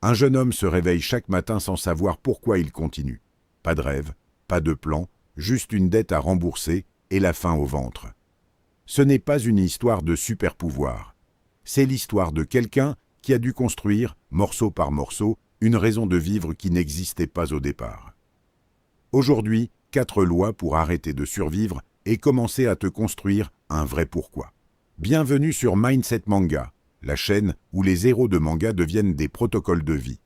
Un jeune homme se réveille chaque matin sans savoir pourquoi il continue. Pas de rêve, pas de plan, juste une dette à rembourser et la faim au ventre. Ce n'est pas une histoire de super-pouvoir. C'est l'histoire de quelqu'un qui a dû construire, morceau par morceau, une raison de vivre qui n'existait pas au départ. Aujourd'hui, 4 lois pour arrêter de survivre et commencer à te construire un vrai pourquoi. Bienvenue sur Mindset Manga, la chaîne où les héros de manga deviennent des protocoles de vie.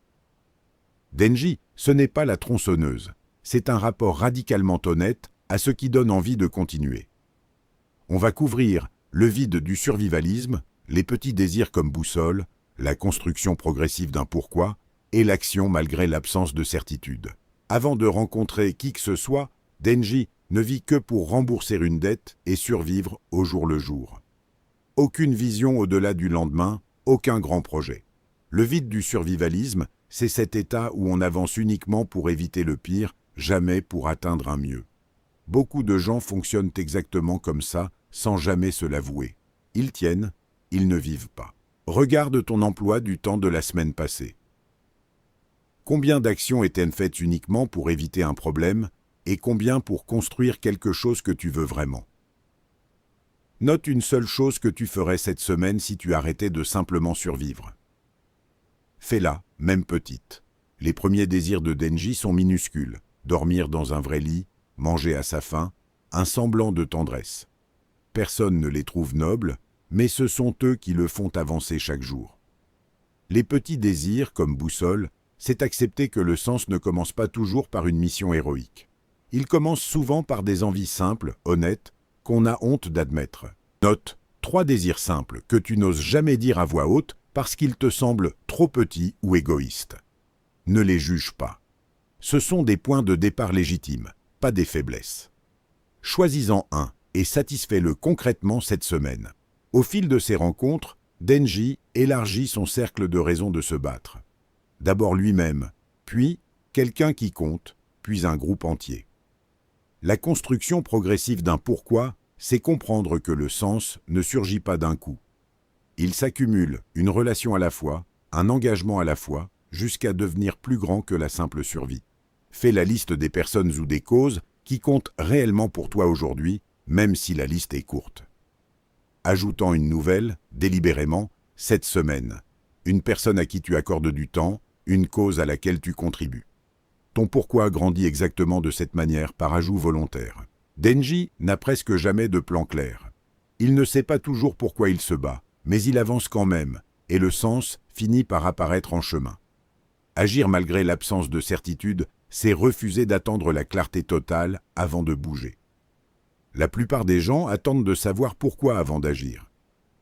Denji, ce n'est pas la tronçonneuse, c'est un rapport radicalement honnête à ce qui donne envie de continuer. On va couvrir le vide du survivalisme, les petits désirs comme boussole, la construction progressive d'un pourquoi et l'action malgré l'absence de certitude. Avant de rencontrer qui que ce soit, Denji ne vit que pour rembourser une dette et survivre au jour le jour. Aucune vision au-delà du lendemain, aucun grand projet. Le vide du survivalisme, c'est cet état où on avance uniquement pour éviter le pire, jamais pour atteindre un mieux. Beaucoup de gens fonctionnent exactement comme ça, sans jamais se l'avouer. Ils tiennent, ils ne vivent pas. Regarde ton emploi du temps de la semaine passée. Combien d'actions étaient faites uniquement pour éviter un problème et combien pour construire quelque chose que tu veux vraiment? Note une seule chose que tu ferais cette semaine si tu arrêtais de simplement survivre. Fais-la, même petite. Les premiers désirs de Denji sont minuscules. Dormir dans un vrai lit, manger à sa faim, un semblant de tendresse. Personne ne les trouve nobles, mais ce sont eux qui le font avancer chaque jour. Les petits désirs, comme boussole, c'est accepter que le sens ne commence pas toujours par une mission héroïque. Il commence souvent par des envies simples, honnêtes, qu'on a honte d'admettre. Note 3 désirs simples que tu n'oses jamais dire à voix haute parce qu'ils te semblent trop petits ou égoïstes. Ne les juge pas. Ce sont des points de départ légitimes, pas des faiblesses. Choisis-en un et satisfais-le concrètement cette semaine. Au fil de ces rencontres, Denji élargit son cercle de raisons de se battre. D'abord lui-même, puis quelqu'un qui compte, puis un groupe entier. La construction progressive d'un pourquoi, c'est comprendre que le sens ne surgit pas d'un coup. Il s'accumule, une relation à la fois, un engagement à la fois, jusqu'à devenir plus grand que la simple survie. Fais la liste des personnes ou des causes qui comptent réellement pour toi aujourd'hui, même si la liste est courte. Ajoutant une nouvelle, délibérément, cette semaine. Une personne à qui tu accordes du temps, une cause à laquelle tu contribues. Ton pourquoi grandit exactement de cette manière par ajout volontaire. Denji n'a presque jamais de plan clair. Il ne sait pas toujours pourquoi il se bat, mais il avance quand même, et le sens finit par apparaître en chemin. Agir malgré l'absence de certitude, c'est refuser d'attendre la clarté totale avant de bouger. La plupart des gens attendent de savoir pourquoi avant d'agir.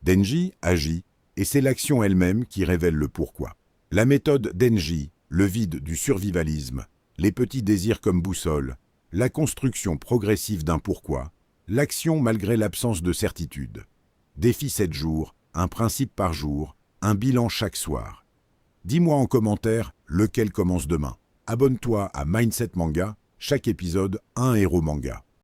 Denji agit, et c'est l'action elle-même qui révèle le pourquoi. La méthode Denji, le vide du survivalisme, les petits désirs comme boussole, la construction progressive d'un pourquoi, l'action malgré l'absence de certitude. Défi 7 jours, un principe par jour, un bilan chaque soir. Dis-moi en commentaire lequel commence demain. Abonne-toi à Mindset Manga, chaque épisode un héros manga.